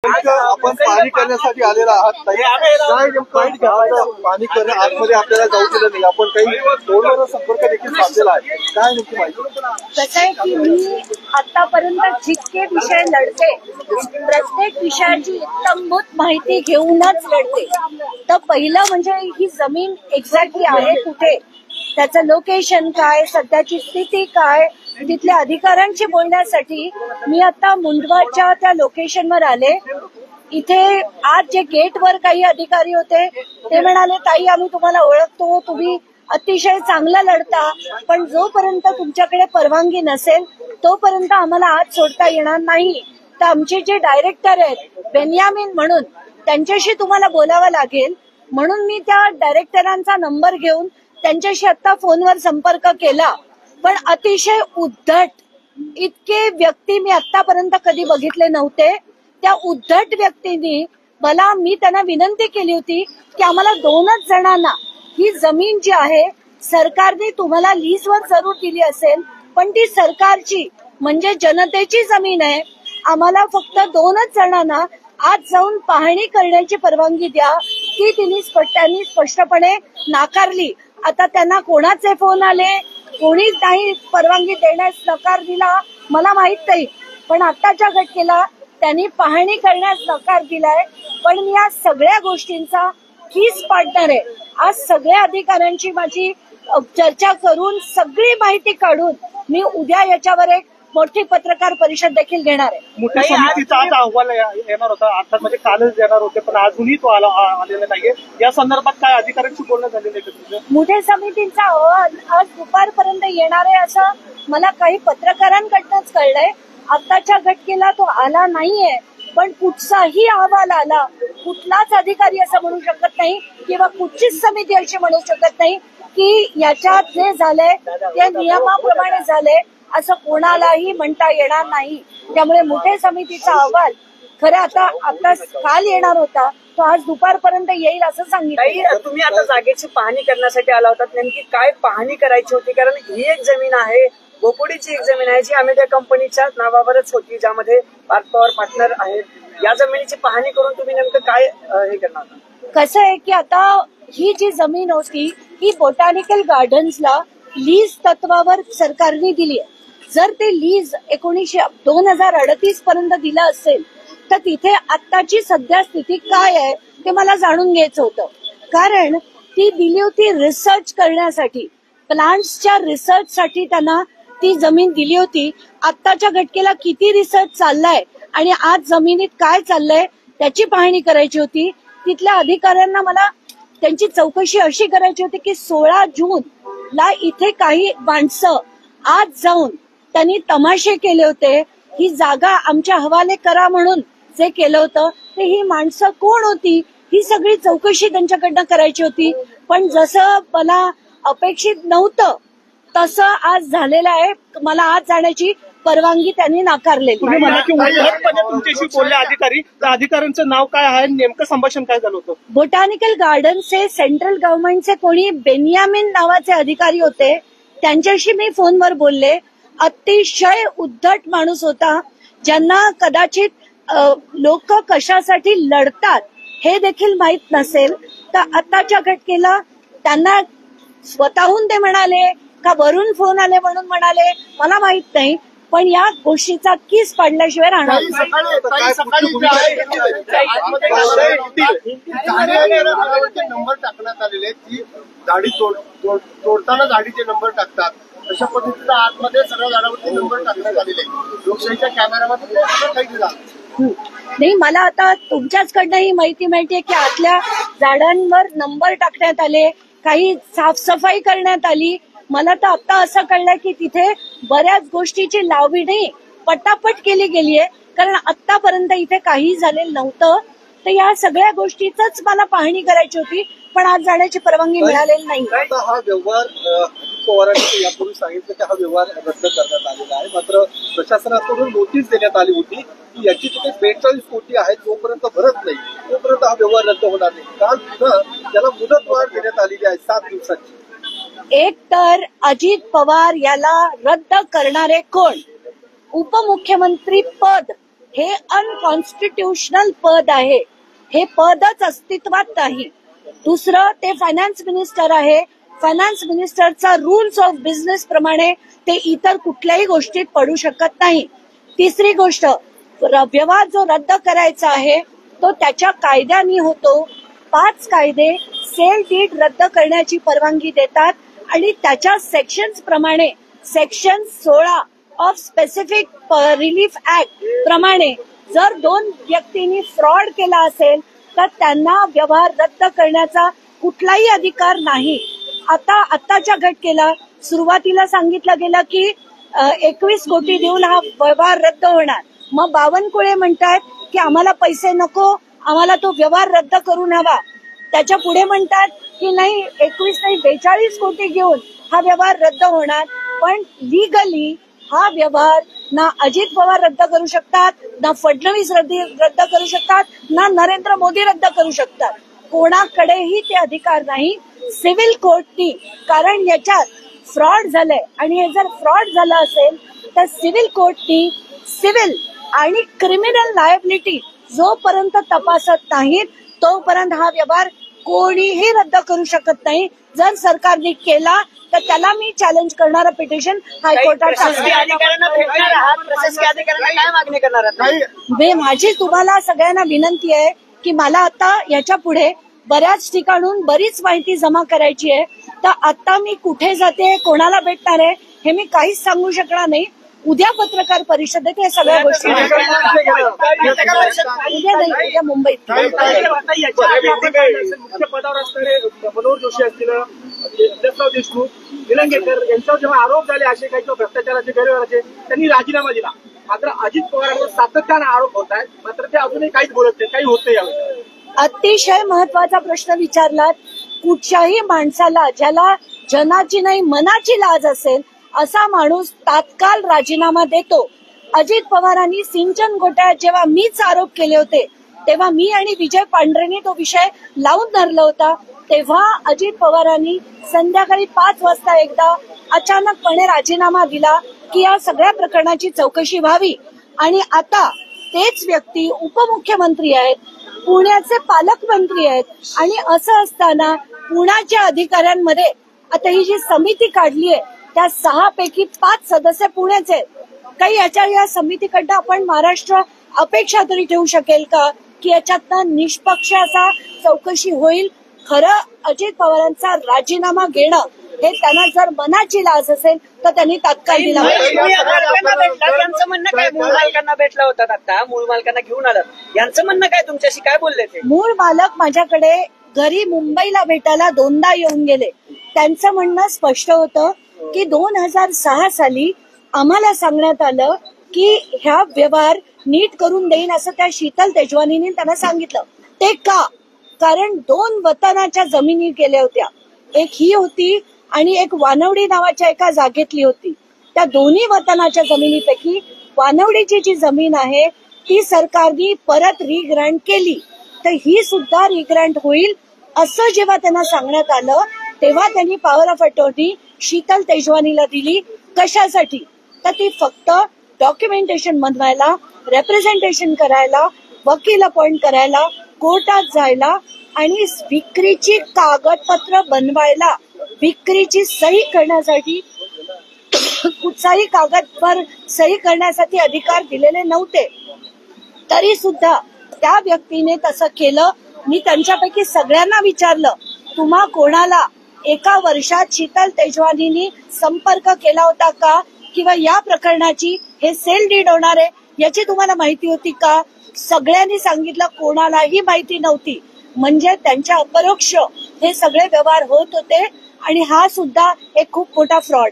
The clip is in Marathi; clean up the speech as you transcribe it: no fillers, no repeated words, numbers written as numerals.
आपण पाहणी करण्यासाठी आलेला आहात, काय नेमकं पाहणी करण्या आतमध्ये आपल्याला जाऊ दिलं नाही, आपण काही फोनवर संपर्क देखील साधलेला आहे, काय नेमकी माहिती? कसं आहे की मी आतापर्यंत जितके विषय लढते प्रत्येक विषयाची इत्थंभूत माहिती घेऊनच लढते. तर पहिलं म्हणजे ही जमीन एक्झॅक्टली आहे कुठे, त्याचं लोकेशन काय, सध्याची स्थिती काय, तिथल्या अधिकाऱ्यांशी बोलण्यासाठी मी आता मुंडवाच्या त्या लोकेशनवर आले. इथे आज जे गेटवर काही अधिकारी होते ते म्हणाले, ताई आम्ही तुम्हाला ओळखतो, तुम्ही अतिशय चांगला लढता, पण जोपर्यंत तुमच्याकडे परवानगी नसेल तोपर्यंत आम्हाला आत सोडता येणार नाही. तर आमचे जे डायरेक्टर आहेत बेन्यामिन म्हणून, त्यांच्याशी तुम्हाला बोलावं लागेल. म्हणून मी त्या डायरेक्टरांचा नंबर घेऊन त्यांच्याशी आता फोनवर संपर्क केला. पण अतिशय उद्धट इतके व्यक्ती मी आतापर्यंत कधी बघितले नव्हते. त्या उद्धट व्यक्तींनी मी त्यांना विनंती केली होती की आम्हाला 2च जणांना ही जमीन जी आहे सरकारने तुम्हाला लीजवर जरूर दिली असेल, पण ती सरकारची म्हणजे जनतेची जमीन आहे, आम्हाला फक्त 2च जणांना आज जाऊन पाहणी करण्याची परवानगी द्या. ती त्यांनी स्पष्टपणे नाकारली. आता त्यांना कोणाचे फोन आले, कोणीच नाही परवानगी देण्यास नकार दिला मला माहित नाही, पण आताच्या घटनेला त्यांनी पाहणी करण्यास नकार दिलाय. पण मी या सगळ्या गोष्टींचा कीस पाडणार आहे. आज सगळ्या अधिकाऱ्यांची माझी चर्चा करून सगळी माहिती काढून मी उद्या याच्यावर एक मोठी पत्रकार परिषद देखील घेणार आहे. मोठ्या समितीचा आज अहवाल येणार होता, अर्थात म्हणजे कालच येणार होते, पण अजूनही तो आलेला नाहीये. या संदर्भात काय अधिकाऱ्यांशी बोलणं झालेलं आहे? मोठ्या समितीचा अहवाल आज दुपारपर्यंत येणार आहे असं मला काही पत्रकारांकडनंच कळलंय. आताच्या घटनेला तो आला नाहीये, पण कुठचाही अहवाल आला, कुठलाच अधिकारी असं म्हणू शकत नाही किंवा कुठचीच समिती अशी म्हणू शकत नाही की याच्यात जे झालंय ते नियमाप्रमाणे झालंय असं कोणालाही म्हणता येणार नाही. त्यामुळे मोठ्या समितीचा अहवाल खरं आता काल येणार होता, तो आज दुपारपर्यंत येईल असं सांगितलं. तुम्ही आता जागेची पाहणी करण्यासाठी आला होता, नेमकी काय पाहणी करायची होती? कारण ही एक जमीन आहे, बोपोडीची एक जमीन आहे जी अमेरिका कंपनीच्या नावावरच होती, ज्यामध्ये पार्थ पवार पार्टनर आहेत. या जमिनीची पाहणी करून तुम्ही नेमकं काय हे करणार? कसं आहे की आता ही जी जमीन होती ही बोटॅनिकल गार्डन्सला लीज तत्वावर सरकारने दिली आहे. जर ते लीज 2038 पर्यंत दिलं असेल तर तिथे आत्ताची सध्या स्थिती काय आहे ते मला जाणून घ्यायचं होतं. कारण ती दिली होती रिसर्च करण्यासाठी, प्लांट्सच्या रिसर्चसाठी त्यांना ती जमीन दिली होती. आत्ताच्या घटनेला किती रिसर्च चाललाय आणि आज जमिनीत काय चाललंय त्याची पाहणी करायची होती. तिथल्या अधिकाऱ्यांना मला त्यांची चौकशी अशी करायची होती की 16 जूनला इथे काही माणसं आज जाऊन त्यांनी तमाशे केले होते, ही जागा आमच्या हवाले करा म्हणून जे केलं होतं ते ही माणसं कोण होती ही सगळी चौकशी त्यांच्याकडनं करायची होती. पण जसं मला अपेक्षित नव्हतं तसं आज झालेलं आहे. मला आज जाण्याची परवानगी त्यांनी नाकारलेली. तुम्ही म्हणा की उद्धटपणे तुमच्याशी बोलले अधिकारी, त्या अधिकाऱ्यांचं नाव काय आहे, नेमकं संभाषण काय झालं होतं? बोटॅनिकल गार्डनचे सेंट्रल गव्हर्नमेंटचे कोणी बेन्यामिन नावाचे अधिकारी होते, त्यांच्याशी मी फोनवर बोलले. अतिशय उद्धट माणूस होता, ज्यांना कदाचित लोक कशासाठी लढतात हे देखील माहीत नसेल. तर आताच्या घटनेला त्यांना स्वतःहून ते म्हणाले का वरून फोन आले म्हणून म्हणाले मला माहित नाही, पण या गोष्टीचा कीस पाडल्याशिवाय राहणार. नंबर टाकण्यात आलेले, ती गाडी तोडताना गाडीचे नंबर टाकतात, अशा पद्धतीचा आतमध्ये सगळ्या झाडावरती नंबर टाकण्यात आलेले. लोकशाहीच्या कॅमेरामध्ये काही झालं नाही. मला आता तुमच्याचकडनं ही माहिती मिळते की आतल्या झाडांवर नंबर टाकण्यात आले, काही साफसफाई करण्यात आली. मला तर आता असं कळलंय की तिथे बऱ्याच गोष्टीची लावणी पटापट केली गेली आहे, कारण आतापर्यंत इथे काही झालेलं नव्हतं. तर या सगळ्या गोष्टीच मला पाहणी करायची होती, पण आज जाण्याची परवानगी मिळालेली नाही. हा व्यवहार पवारांनी यापूर्वी सांगितलं की हा व्यवहार रद्द करण्यात आलेला आहे, मात्र प्रशासनाकडून नोटीस देण्यात आली होती की याची तिथे 42 कोटी आहे, जोपर्यंत भरत नाही तोपर्यंत हा व्यवहार रद्द होणार नाही. काल पुन्हा त्याला मुदतवाढ देण्यात आलेली आहे 7 दिवसांची. एक तर अजित पवार याला रद्द करणारे कोण? उपमुख्यमंत्री पद हे अनकॉन्स्टिट्युशनल पद आहे, हे पदच अस्तित्वात नाही. दुसरं, ते फायनान्स मिनिस्टर आहे. फायनान्स मिनिस्टरचा रूल्स ऑफ बिझनेस प्रमाणे ते इतर कुठल्याही गोष्टीत पडू शकत नाही. तिसरी गोष्ट, व्यवहार जो रद्द करायचा आहे तो त्याच्या कायद्याने होतो. 5 कायदे सेल डीड रद्द करण्याची परवानगी देतात आणि त्याच्या सेक्शन्स प्रमाणे section 16 of specific relief act प्रमाणे जर 2 व्यक्तींनी फ्रॉड केला असेल तर त्यांना व्यवहार रद्द करण्याचा कुठलाही अधिकार नाही. आताच्या घटनेला सुरुवातीला सांगितलं गेलं की 21 कोटी देऊन हा व्यवहार रद्द होणार. मग बावनकुळे म्हणतात की आम्हाला पैसे नको, आम्हाला तो व्यवहार रद्द करून हवा. त्याच्या पुढे म्हणतात की नाही 21 नाही 42 कोटी घेऊन हा व्यवहार रद्द होणार. पण लिगली हा व्यवहार ना अजित पवार रद्द करू शकतात, ना फडणवीस रद्द करू शकतात, ना नरेंद्र मोदी रद्द करू शकतात. कोणाकडेही ते अधिकार नाही. सिव्हिल कोर्टनी, कारण याच्यात फ्रॉड झालंय आणि हे जर फ्रॉड झालं असेल तर सिव्हिल कोर्टनी सिव्हिल आणि क्रिमिनल लायबिलिटी जोपर्यंत तपासत नाहीत तोपर्यंत हा व्यवहार कोणीही रद्द करू शकत नाही. जर सरकारने केला तर त्याला मी चॅलेंज करणारं पिटिशन हायकोर्टात प्रशासकीय अधिकाऱ्यांना भेटणार आहात, प्रशासकीय अधिकाऱ्यांना काय मागणी करणार आहात? माझी तुम्हाला सगळ्यांना विनंती आहे की मला आता याच्या पुढे बऱ्याच ठिकाणून बरीच माहिती जमा करायची आहे. तर आता मी कुठे जाते, कोणाला भेटणार आहे हे मी काहीच सांगू शकणार नाही. उद्या पत्रकार परिषदेत या सगळ्या गोष्टी उद्या नाही, उद्या मुंबईत. मुख्य पदावर असणारे मनोहर जोशी असतील, जसराव देशमुख, निलंगेकर यांच्यावर जेव्हा आरोप झाले असे काही किंवा भ्रष्टाचाराचे गैरव्यवहाराचे, त्यांनी राजीनामा दिला. मात्र अजित पवारांवर सातत्यानं आरोप होत आहेत, मात्र ते अजूनही काहीच बोलत नाही, काही होत नाही यावेळी. अतिशय महत्वाचा प्रश्न विचारलात. कुठच्याही माणसाला ज्याला जनाची नाही मनाची लाज असेल असा माणूस तात्काळ राजीनामा देतो. अजित पवारांनी सिंचन घोटाळ्यात जेव्हा मीच आरोप केले होते तेव्हा मी आणि विजय पांढरेंनी तो विषय लावून धरला होता. तेव्हा अजित पवारांनी संध्याकाळी 5 वाजता एकदा अचानकपणे राजीनामा दिला की या सगळ्या प्रकरणाची चौकशी व्हावी. आणि आता तेच व्यक्ती उपमुख्यमंत्री आहेत, पुण्याचे पालकमंत्री आहेत. आणि असं असताना पुण्याच्या अधिकाऱ्यांमध्ये आता ही जी समिती काढली आहे त्या 6 पैकी 5 सदस्य पुण्याचे आहेत. काही या समितीकडनं आपण महाराष्ट्र अपेक्षा तरी ठेवू शकेल का की याच्यातनं निष्पक्ष असा चौकशी होईल? खरं अजित पवारांचा राजीनामा घेणं हे त्यांना जर मनाची लाज असेल तर त्यांनी तात्काळ दिला. यांचं म्हणणं काय? मूळ मालकांना भेटला होता, आता मूळ मालकांना घेऊन आलात, यांचं म्हणणं काय? तुमच्याशी काय बोलले ते? मूळ मालक माझ्याकडे घरी मुंबईला भेटायला 2दा येऊन गेले. त्यांचं म्हणणं स्पष्ट होतं की 2006 साली आम्हाला सांगण्यात आलं की ह्या व्यवहार नीट करून देईन असं त्या शीतल तेजवानीने त्यांना सांगितलं. ते का? कारण 2 वतनाच्या जमिनी केल्या होत्या. एक ही होती आणि एक वानवडी नावाच्या एका जागेतली होती. त्या दोन्ही वतनाच्या जमिनीपैकी वानवडीची जी जमीन आहे ती सरकारने परत रिग्रँट केली, तर ही सुद्धा रिग्रँट होईल असं जेव्हा त्यांना सांगण्यात आलं तेव्हा त्यांनी पॉवर ऑफ अटॉर्नी शीतल तेजवानीला दिली. कशासाठी? तर ती फक्त डॉक्युमेंटेशन बनवायला, रिप्रेझेंटेशन करायला, वकील अपॉइंट करायला, कोर्टात जायला आणि विक्रीची कागदपत्र बनवायला, विक्रीची सही करण्यासाठी कुठचाही कागदवर सही करण्यासाठी अधिकार दिलेले नव्हते. तरी सुद्धा त्या व्यक्तीने तसं केलं. मी त्यांच्यापैकी सगळ्यांना विचारलं तुम्हा कोणाला 1 वर्षात शीतल तेजवानींनी संपर्क केला होता का, किंवा या प्रकरणाची हे सेल डीड होणार आहे याची तुम्हाला माहिती होती का? सगळ्यांनी सांगितलं कोणालाही माहिती नव्हती. म्हणजे त्यांच्या अपरोक्ष हे सगळे व्यवहार होत होते आणि हा सुद्धा एक खूप मोठा फ्रॉड आहे.